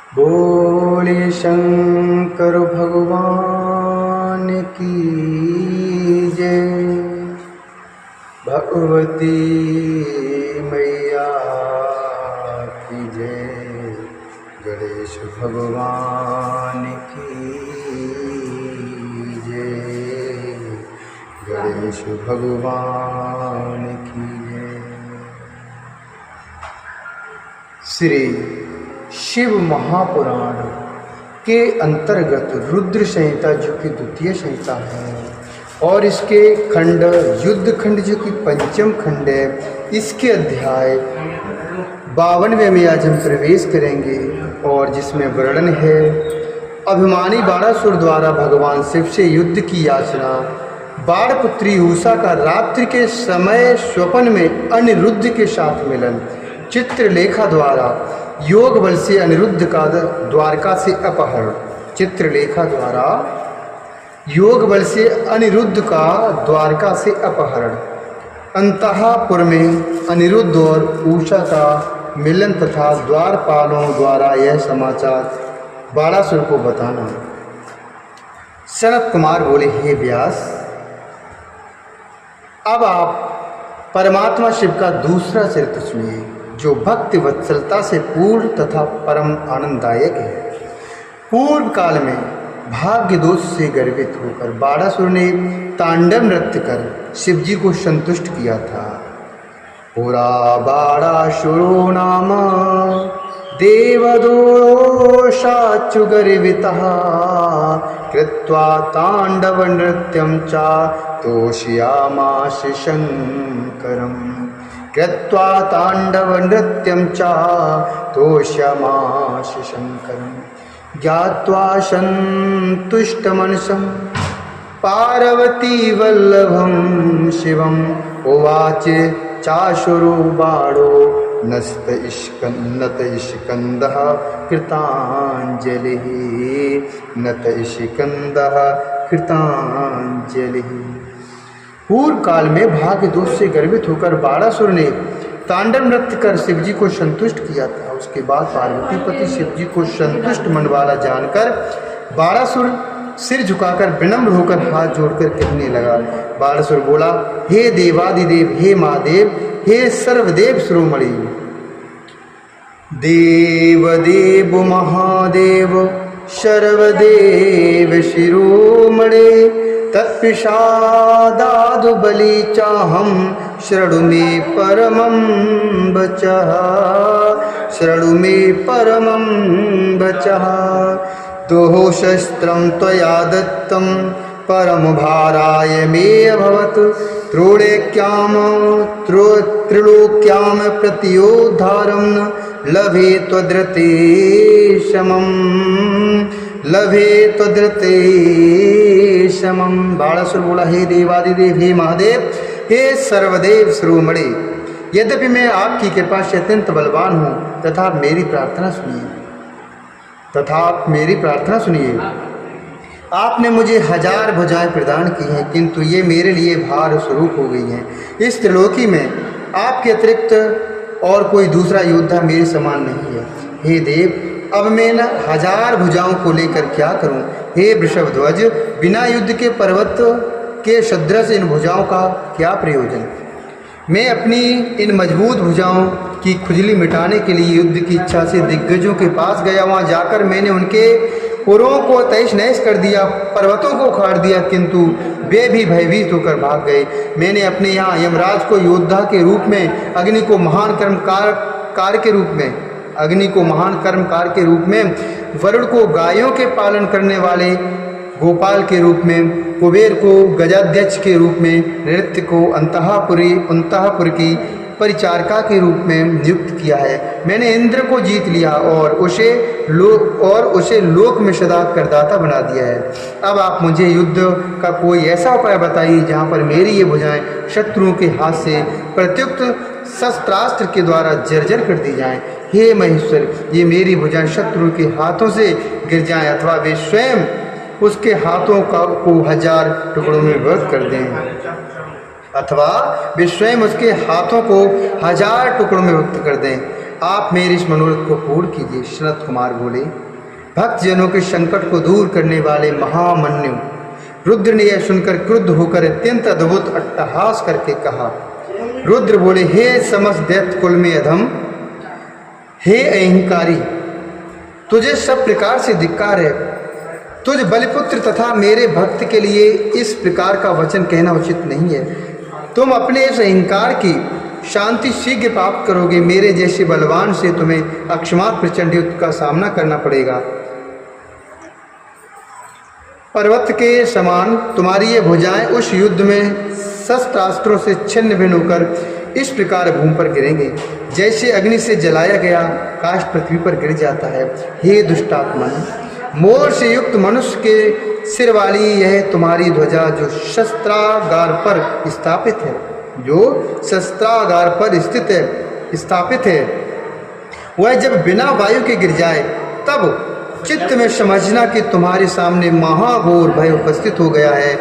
बोले शंकर भगवान की जय। भगवती मैया की जय। गणेश भगवान की जय। गणेश भगवान की जय। श्री शिव महापुराण के अंतर्गत रुद्र संहिता जो कि द्वितीय संहिता है और इसके खंड युद्ध खंड जो कि पंचम खंड है, इसके अध्याय 52वें में आज हम प्रवेश करेंगे और जिसमें वर्णन है अभिमानी बाणासुर द्वारा भगवान शिव से युद्ध की याचना। बाणपुत्री उषा का रात्रि के समय स्वप्न में अनिरुद्ध के साथ मिलन। चित्रलेखा द्वारा योग बल से अनिरुद्ध का द्वारका से अपहरण। चित्रलेखा द्वारा योग बल से अनिरुद्ध का द्वारका से अपहरण। अंतःपुर में अनिरुद्ध और उषा का मिलन तथा द्वारपालों द्वारा यह समाचार बाणासुर को बताना। सनत कुमार बोले, हे व्यास, अब आप परमात्मा शिव का दूसरा चरित्र सुनिए जो भक्ति वत्सलता से पूर्ण तथा परम आनंददायक है। पूर्व काल में भाग्य दोष से गर्वित होकर बाणासुर ने तांडव नृत्य कर शिव जी को संतुष्ट किया था। पुरा बाणासुरो नाम देवदोषाच्यु गर्वितः कृत्वा तांडव नृत्यं च तोषयामास शंकरम्। कृत्वा तांडव नृत्यं च तोषयामास शंकरम्। ज्ञात्वा सन्तुष्टमनसं पार्वती वल्लभं शिवम् उवाच चाशुरो बाणो नत इष्कन्दः कृताञ्जलिः। नत इष्कन्दः कृताञ्जलिः। पूर्व काल में भाग्य दोष से गर्वित होकर बाणासुर ने तांडव नृत्य कर शिव जी को संतुष्ट किया था। उसके बाद पार्वती पति शिव जी को संतुष्ट मन वाला जानकर बाणासुर सिर झुकाकर विनम्र होकर हाथ जोड़कर कहने लगा। बाणासुर बोला, हे देवादिदेव, हे महादेव, हे सर्वदेव शिरोमणि। देवदेव महादेव सर्वदेव शिरोमणे तत्प्रसादादु बलि चाहं शरणु मे परमं वचः। शरणु मे परमं वचः। दोः शस्त्रं त्वया दत्तं परम भाराय मे अभवत्। त्रिलोक्यां प्रतियोद्धारं न लभे त्वदृते समम्। लभे त्वदृते समम्। बाणासुर बोला, हे देवादिदेव, हे महादेव, हे सर्वदेव शिरोमणि, यद्यपि मैं आपकी कृपा से अत्यंत बलवान हूँ तथा आप मेरी प्रार्थना सुनिए। आपने मुझे 1000 भुजाएं प्रदान की हैं, किंतु ये मेरे लिए भार स्वरूप हो गई हैं। इस त्रिलोकी में आपके अतिरिक्त और कोई दूसरा योद्धा मेरे समान नहीं है। हे देव, अब मैं न 1000 भुजाओं को लेकर क्या करूं? हे वृषभध्वज, बिना युद्ध के पर्वत के सदृश इन भुजाओं का क्या प्रयोजन? मैं अपनी इन मजबूत भुजाओं की खुजली मिटाने के लिए युद्ध की इच्छा से दिग्गजों के पास गया। वहां जाकर मैंने उनके पुरों को तहस नहस कर दिया, पर्वतों को उखाड़ दिया, किंतु वे भी भयभीत होकर भाग गए। मैंने अपने यहाँ यमराज को योद्धा के रूप में, अग्नि को महान कर्मकार के रूप में, वरुण को गायों के पालन करने वाले गोपाल के रूप में, कुबेर को गजाध्यक्ष के रूप में, नृत्य को अंतःपुर की परिचारिका के रूप में नियुक्त किया है। मैंने इंद्र को जीत लिया और उसे लोक में सदा करदाता बना दिया है। अब आप मुझे युद्ध का कोई ऐसा उपाय बताइए जहाँ पर मेरी ये भुजाएं शत्रुओं के हाथ से प्रत्युक्त शस्त्रास्त्र के द्वारा जर्जर कर दी जाएं। हे महेश्वर, ये मेरी भुजाएं शत्रुओं के हाथों से गिर जाएं अथवा वे स्वयं उसके हाथों को 1000 टुकड़ों में विभक्त कर दें। अथवा वे स्वयं उसके हाथों को 1000 टुकड़ों में विभक्त कर दें। आप मेरे इस मनोरथ को पूर्ण कीजिए। सनत कुमार बोले, भक्तजनों के संकट को दूर करने वाले महामन्यु रुद्र ने यह सुनकर क्रुद्ध होकर अत्यंत अद्भुत अट्टहास करके कहा। रुद्र बोले, हे समस्त दैत्य कुल में अधम, हे अहंकारी, तुझे सब प्रकार से धिक्कार है। तुझ बलिपुत्र तथा मेरे भक्त के लिए इस प्रकार का वचन कहना उचित नहीं है। तुम अपने इस अहंकार की शांति शीघ्र प्राप्त करोगे। मेरे जैसे बलवान से तुम्हें अक्षमात प्रचंड युद्ध का सामना करना पड़ेगा। पर्वत के समान तुम्हारी ये भुजाएं उस युद्ध में शस्त्रास्त्रों से छिन्न भिन्न होकर इस प्रकार भूमि पर गिरेंगे, जैसे अग्नि से जलाया गया काष्ठ पृथ्वी पर गिर जाता है। हे दुष्टात्मन, मोर से युक्त मनुष्य के सिर वाली यह तुम्हारी ध्वजा जो शस्त्रागार पर स्थापित है, जो शस्त्रागार पर स्थित है, स्थापित है, वह जब बिना वायु के गिर जाए तब चित्त में समझना कि तुम्हारे सामने महाघोर भय उपस्थित हो गया है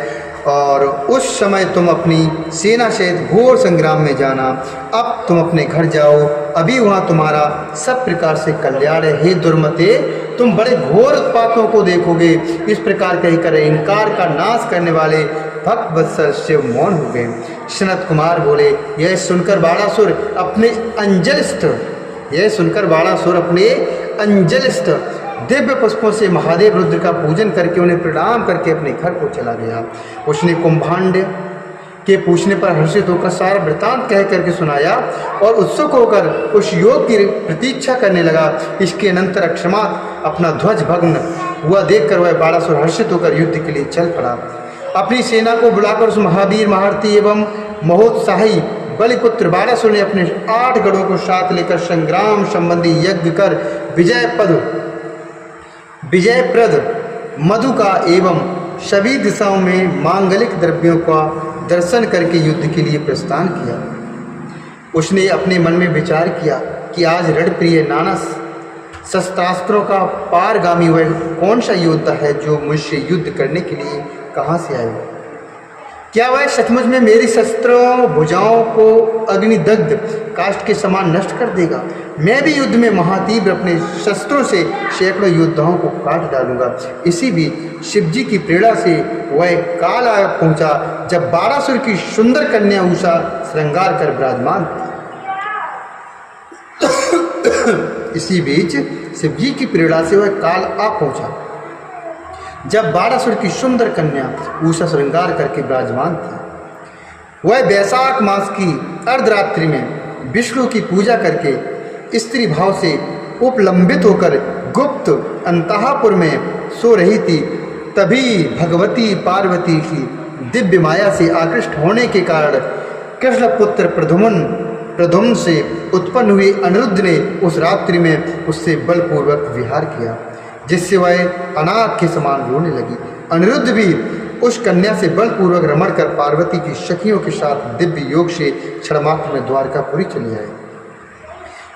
और उस समय तुम अपनी सेना सहित घोर संग्राम में जाना। अब तुम अपने घर जाओ, अभी वहाँ तुम्हारा सब प्रकार से कल्याण है। हे दुर्मते, तुम बड़े घोर उत्पातों को देखोगे। इस प्रकार कहकर अहंकार का नाश करने वाले भक्त वत्सल शिव मौन हो गए। सनत कुमार बोले, यह सुनकर बाणासुर अपने अंजलिस्थ दिव्य पुष्पों से महादेव रुद्र का पूजन करके उन्हें प्रणाम करके अपने घर को चला गया। उसने कुंभांड के पूछने पर हर्षित होकर सारा वृतांत कह करके सुनाया और उत्सुक होकर उस योग की प्रतीक्षा करने लगा। इसके अनंतर अक्षमात अपना ध्वज भग्न हुआ देखकर वह बाणासुर हर्षित होकर युद्ध के लिए चल पड़ा। अपनी सेना को बुलाकर उस महावीर महारथी एवं महोत्साही बलिपुत्र बाणासुर ने अपने 8 गढ़ों को साथ लेकर संग्राम संबंधी यज्ञ कर विजयप्रद मधु का एवं सभी दिशाओं में मांगलिक द्रव्यों का दर्शन करके युद्ध के लिए प्रस्थान किया। उसने अपने मन में विचार किया कि आज रणप्रिय नाना शस्त्रास्त्रों का पारगामी वह कौन सा योद्धा है जो मुझसे युद्ध करने के लिए कहाँ से आए। क्या वह सचमुच में मेरी शस्त्रों भुजाओं को अग्निदग्ध काष्ठ के समान नष्ट कर देगा। मैं भी युद्ध में महातीव्र अपने शस्त्रों से सैकड़ों योद्धाओं को काट डालूंगा। इसी बीच शिवजी की प्रेरणा से वह काल आ पहुंचा जब बाणासुर की सुंदर कन्या उषा श्रृंगार कर विराजमान इसी बीच शिवजी की प्रेरणा से वह काल आ पहुंचा जब बाणासुर की सुंदर कन्या उषा श्रृंगार करके विराजमान थी। वह वैशाख मास की अर्धरात्रि में विष्णु की पूजा करके स्त्री भाव से उपलंबित होकर गुप्त अंतःपुर में सो रही थी। तभी भगवती पार्वती की दिव्य माया से आकृष्ट होने के कारण कृष्ण पुत्र प्रद्युम्न से उत्पन्न हुए अनिरुद्ध ने उस रात्रि में उससे बलपूर्वक विहार किया, जिससे वह अनाथ के समान रोने लगी। अनिरुद्ध भी उस कन्या से बलपूर्वक रमण कर पार्वती की सखियों के साथ दिव्य योग से क्षणमात्र में द्वारकापुरी चली आए।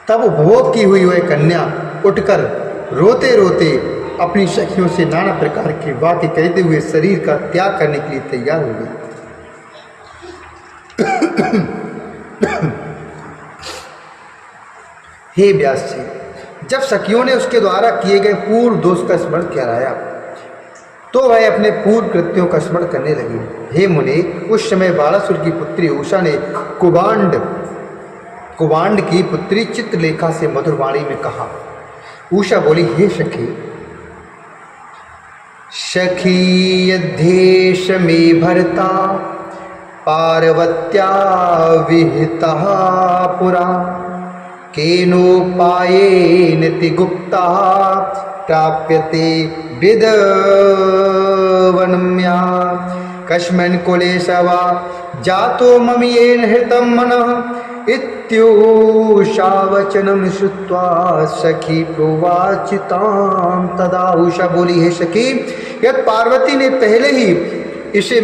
तब उपभोग की हुई वह कन्या उठकर रोते रोते अपनी सखियों से नाना प्रकार के वाक्य कहते हुए शरीर का त्याग करने के लिए तैयार हो गई। हे व्यास जी, जब सखियों ने उसके द्वारा किए गए पूर्व दोष का स्मरण कराया तो वह अपने पूर्व कृत्यों का स्मरण करने लगी। हे मुनि, उस समय बाणासुर की पुत्री उषा ने कुबांड की पुत्री चित्रलेखा से मधुर वाणी में कहा। उषा बोली, हे सखी यद्धेश में भरता पार्वत्या विहिता पुरा केनोपायेन ति गुप्ता प्राप्यते विदवनम्या कस्मिन् कुलेशवा जातो ममीयेन हृतं मनः इत्युषावचनं श्रुत्वा सखी प्रोवाचितां तदा। उषा बोली, हे सखी, यदि पार्वती ने पहले ही इसे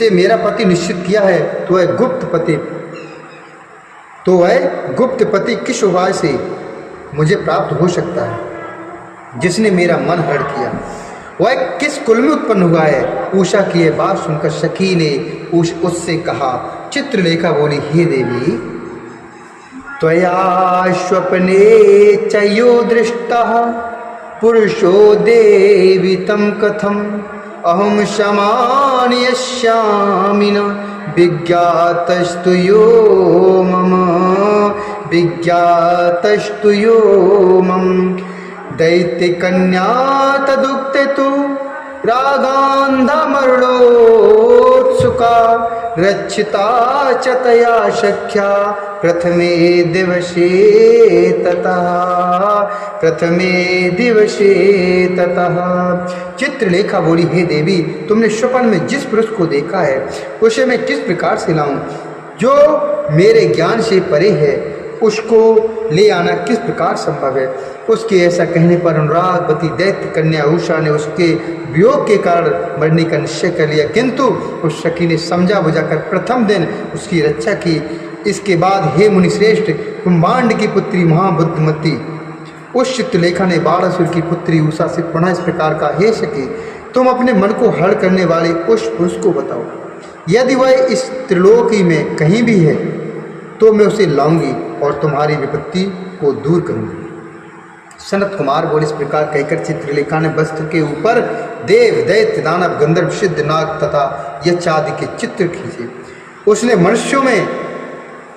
मेरा पति निश्चित किया है तो वह गुप्त पति किस उपाय से मुझे प्राप्त हो सकता है जिसने मेरा मन हरण किया। वह किस कुल में उत्पन्न हुआ है। उषा की यह बात सुनकर सखी ने उससे कहा। चित्रलेखा बोली, हे देवी, त्वया स्वप्ने च यो दृष्टः पुरुषो देवी तं कथम अहम समानयस्यामि न विज्ञातस्तु यो मम विज्ञातस्तु यो मम दैत्यकन्या तदुक्ते तु रागान्धमरुणोत्सुका रक्षिता च तया सख्या प्रथमे दिवसे ततः। चित्रलेखा बोली, हे देवी, तुमने स्वप्न में जिस पुरुष को देखा है उसे मैं किस प्रकार से लाऊं? जो मेरे ज्ञान से परे है उसको ले आना किस प्रकार संभव है? उसके ऐसा कहने पर अनुरागवती दैत्य कन्या उषा ने उसके वियोग के कारण मरने का निश्चय कर लिया, किंतु उस सखी ने समझा बुझाकर प्रथम दिन उसकी रक्षा की। इसके बाद हे मुनिश्रेष्ठ, कुंभांड की पुत्री महाबुद्धिमती उस चित्रलेखा ने बाणासुर की पुत्री उषा से पुनः इस प्रकार का, हे सखी, तुम अपने मन को हरण करने वाले उस पुरुष को बताओ। यदि वह इस त्रिलोकी में कहीं भी है तो मैं उसे लाऊंगी और तुम्हारी विपत्ति को दूर करूंगी। सनत कुमार बोले, इस प्रकार कहकर चित्रलेखा ने वस्त्र के ऊपर देव, दैत्य, दानव, गंधर्व, सिद्ध, नाग तथा यक्ष आदि के चित्र खींचे। उसने मनुष्यों में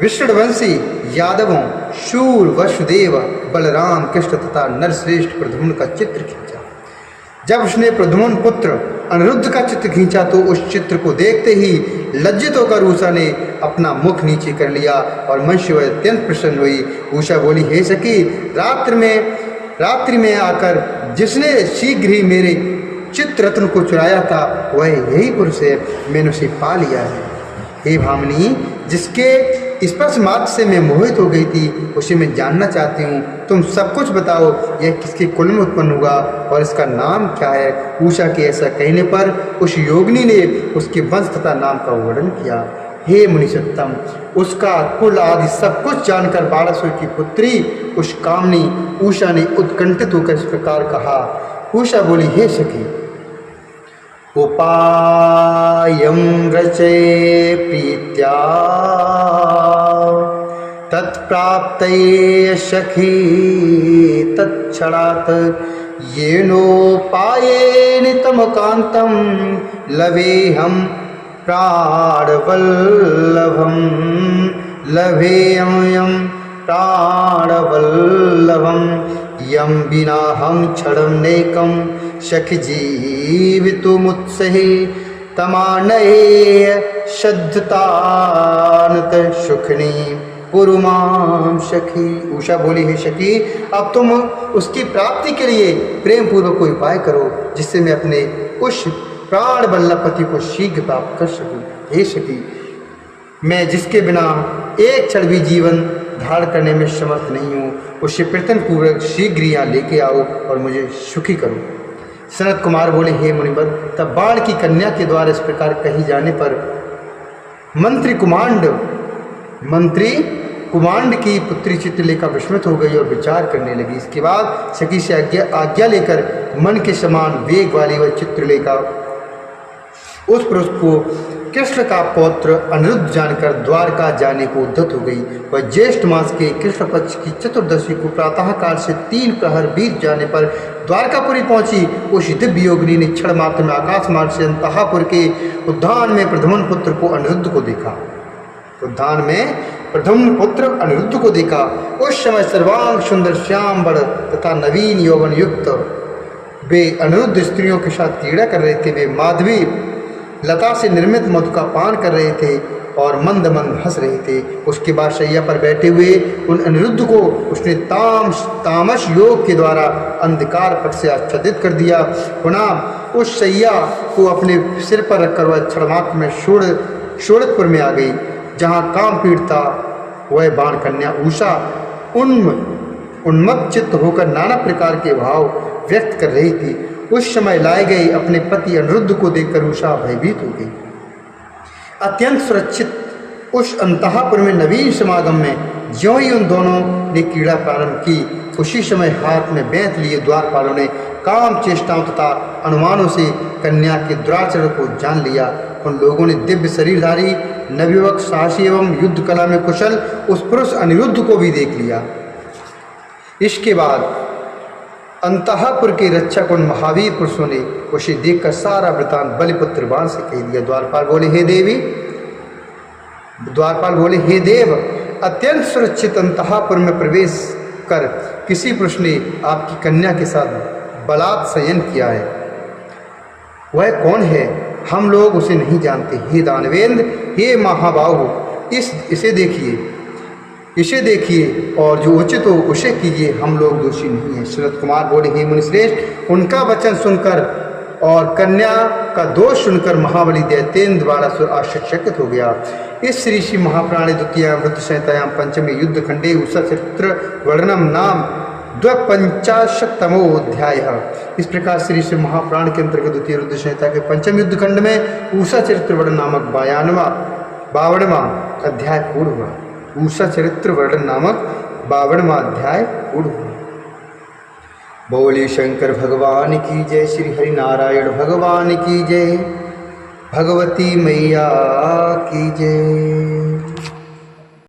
विष्णुवंशी यादवों, शूर, वसुदेव, बलराम, कृष्ण तथा नरश्रेष्ठ प्रद्युम्न का चित्र खींचा। जब उसने प्रद्युम्न पुत्र अनिरुद्ध का चित्र खींचा तो उस चित्र को देखते ही लज्जित होकर उषा ने अपना मुख नीचे कर लिया और मन से वह अत्यंत प्रसन्न हुई। उषा बोली, हे सखी, रात्रि में आकर जिसने शीघ्र ही मेरे चित्र रत्न को चुराया था वह यही पुरुष है, मैंने उसे पा लिया है। हे भामिनी, जिसके स्पर्श मात्र से मैं मोहित हो गई थी उसे मैं जानना चाहती हूँ, तुम सब कुछ बताओ। यह किसके कुल में उत्पन्न हुआ और इसका नाम क्या है? उषा के ऐसा कहने पर उस योगिनी ने उसके वंश तथा नाम का वर्णन किया। हे मुनिषत्तम, उसका कुल आदि सब कुछ जानकर बाणासुर की पुत्री उस कामनी उषा ने उत्कंठित होकर इस प्रकार कहा। उषा बोली, हे सखी, उपायं रचये प्रीत्या तत्प्राप्तये सखी तत्क्षणात् येनोपायेन तमकान्तं लभेऽहं लभेऽयं प्राणवल्लभं यं विनाहं क्षणं नैकं सखि जीवितुमुत्सहे तमानये श्रद्धतानत सुखनी पुरुमाम सखी। उषा बोली, हे सखी, अब तुम उसकी प्राप्ति के लिए प्रेम पूर्वक कोई उपाय करो जिससे मैं अपने उस प्राण वल्लभ पति को शीघ्र प्राप्त कर सकूं। हे सखी, मैं जिसके बिना एक क्षण भी जीवन धारण करने में समर्थ नहीं हूँ, उससे प्रयत्न पूर्वक शीघ्र यहाँ लेके आओ और मुझे सुखी करो। सनत कुमार बोले, हे मुनिवर, तब बाण की कन्या के द्वारा इस प्रकार कही जाने पर मंत्री कुमांड की पुत्री चित्रलेखा विस्मित हो गई और विचार करने लगी। इसके बाद सखी से आज्ञा लेकर मन के समान वेग वाली वह चित्रलेखा उस पुरुष को कृष्ण का पौत्र अनिरुद्ध जानकर द्वारका जाने को उद्यत हो गई। वह ज्येष्ठ मास के कृष्ण पक्ष की चतुर्दशी को प्रातःकाल से 3 प्रहर बीत जाने पर द्वारकापुरी पहुंची। उस दिव्य योगिनी ने क्षण मात्र में आकाश मार्ग से अंतःपुर के उद्यान में प्रद्युम्न पुत्र को अनिरुद्ध को देखा। उस समय सर्वांग सुंदर, श्याम बड़ तथा नवीन यौवन युक्त वे अनिरुद्ध स्त्रियों के साथ क्रीड़ा कर रहे थे। वे माधवी लता से निर्मित मधु का पान कर रहे थे और मंद मंद हंस रहे थे। उसके बाद शैया पर बैठे हुए उन अनिरुद्ध को उसने तामस योग के द्वारा अंधकार पट से आच्छादित कर दिया। पुनः उस शैया को अपने सिर पर रखकर वह क्षणमात्र में शोड़तपुर में आ गई, जहाँ काम पीड़ता वह बाण कन्या उषा उन्मत्त चित्त होकर नाना प्रकार के भाव व्यक्त कर रही थी। उस समय लाए गए अपने पति अनिरुद्ध को देखकर उषा भयभीत हो गई। अत्यंत सुरक्षित उस अंतःपुर में नवीन समागम में ज्यों ही उन दोनों ने क्रीड़ा प्रारंभ की, उसी समय हाथ में बेंत लिए द्वारपालों ने काम चेष्टाओं तथा अनुमानों से कन्या के दुराचरण को जान लिया। उन लोगों ने दिव्य शरीरधारी नवयुवक साहसी एवं युद्ध कला में कुशल उस पुरुष अनिरुद्ध को भी देख लिया। इसके बाद अंतःपुर के रक्षक उन महावीर पुरुषों ने उसे देखकर सारा वृतांत बलिपुत्र बाण से कह दिया। द्वारपाल बोले, हे देव, अत्यंत सुरक्षित अंतःपुर में प्रवेश कर किसी पुरुष ने आपकी कन्या के साथ बलात् शयन किया है। वह कौन है? हम लोग उसे नहीं जानते। हे दानवेंद्र, हे महाबाहु, इसे देखिए और जो उचित हो उसे कीजिए, हम लोग दोषी नहीं हैं। शरद कुमार बोले, हे मुनिश्रेष्ठ, उनका वचन सुनकर और कन्या का दोष सुनकर महाबली दैत्येंद्र द्वारा आश्चर्यचकित हो गया। इस श्री श्री महापुराणे द्वितीय वृत्त संहितायां पंचमे युद्ध खंडे उषा चरित्र वर्णनम नाम 55तमोऽध्याय। इस प्रकार श्री श्री महापुराण के अंतर्गत द्वितीय रुद्र संहिता के पंचम युद्ध खंड में उषा चरित्र वर्णन नामक 52वां अध्याय पूर्ण हुआ। उषा चरित्र वर्णन नामक 52वां अध्याय पूर्ण हुआ। बोले शंकर भगवान की जय, श्री हरि नारायण भगवान की जय, भगवती मैया की जय।